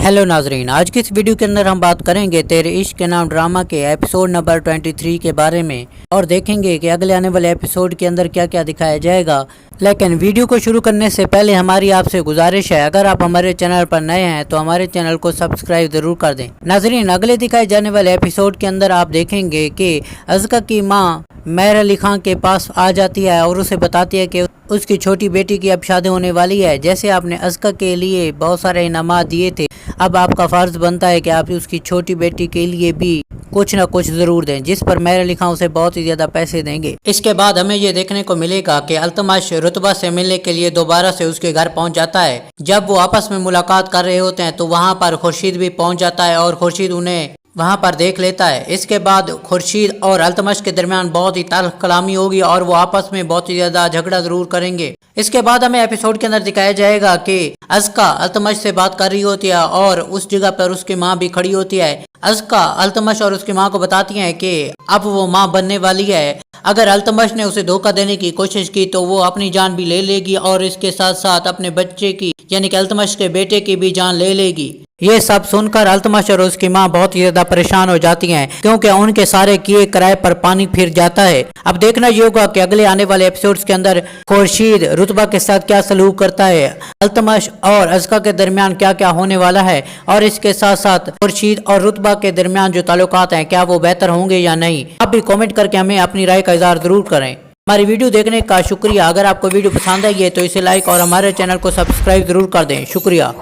Hello नाजरीन, आज की इस वीडियो के अंदर हम बात करेंगे तेरे इश्क के नाम ड्रामा के एपिसोड नंबर 23 के बारे में और देखेंगे कि अगले आने वाले एपिसोड के अंदर क्या क्या दिखाया जाएगा। लेकिन वीडियो को शुरू करने से पहले हमारी आपसे गुजारिश है, अगर आप हमारे चैनल पर नए हैं तो हमारे चैनल को सब्सक्राइब जरूर कर दें। नाजरीन, अगले दिखाए जाने वाले एपिसोड के अंदर आप देखेंगे कि अज़का की माँ मेहर अली खान के पास आ जाती है और उसे बताती है कि उसकी छोटी बेटी की अब शादी होने वाली है। जैसे आपने अज़का के लिए बहुत सारे इनामात दिए थे, अब आपका फर्ज बनता है कि आप उसकी छोटी बेटी के लिए भी कुछ ना कुछ जरूर दें, जिस पर मेहर अली खान उसे बहुत ही ज्यादा पैसे देंगे। इसके बाद हमें ये देखने को मिलेगा कि अल्तमश रुतबा से मिलने के लिए दोबारा से उसके घर पहुंच जाता है। जब वो आपस में मुलाकात कर रहे होते हैं तो वहां पर खुर्शीद भी पहुंच जाता है और खुर्शीद उन्हें वहां पर देख लेता है। इसके बाद खुर्शीद और अल्तमश के दरमियान बहुत ही तल्ख कलामी होगी और वो आपस में बहुत ही ज्यादा झगड़ा जरूर करेंगे। इसके बाद हमें एपिसोड के अंदर दिखाया जाएगा कि अज़का अल्तमश से बात कर रही होती है और उस जगह पर उसकी माँ भी खड़ी होती है। अज़का अल्तमश और उसकी माँ को बताती है कि अब वो माँ बनने वाली है। अगर अल्तमश ने उसे धोखा देने की कोशिश की तो वो अपनी जान भी ले लेगी और इसके साथ साथ अपने बच्चे की यानी कि अल्तमश के बेटे की भी जान ले लेगी। ये सब सुनकर अल्तमश और उसकी माँ बहुत ही ज्यादा परेशान हो जाती हैं, क्योंकि उनके सारे किए किराए पर पानी फिर जाता है। अब देखना ये होगा कि अगले आने वाले एपिसोड्स के अंदर खुर्शीद रुतबा के साथ क्या सलूक करता है, अल्तमश और अज़का के दरमियान क्या क्या होने वाला है और इसके साथ साथ खुर्शीद और रुतबा के दरमियान जो ताल्लुकात हैं क्या वो बेहतर होंगे या नहीं। आप भी कॉमेंट करके हमें अपनी राय का इज़हार जरूर करें। हमारी वीडियो देखने का शुक्रिया। अगर आपको वीडियो पसंद आई है तो इसे लाइक और हमारे चैनल को सब्सक्राइब जरूर कर दें। शुक्रिया।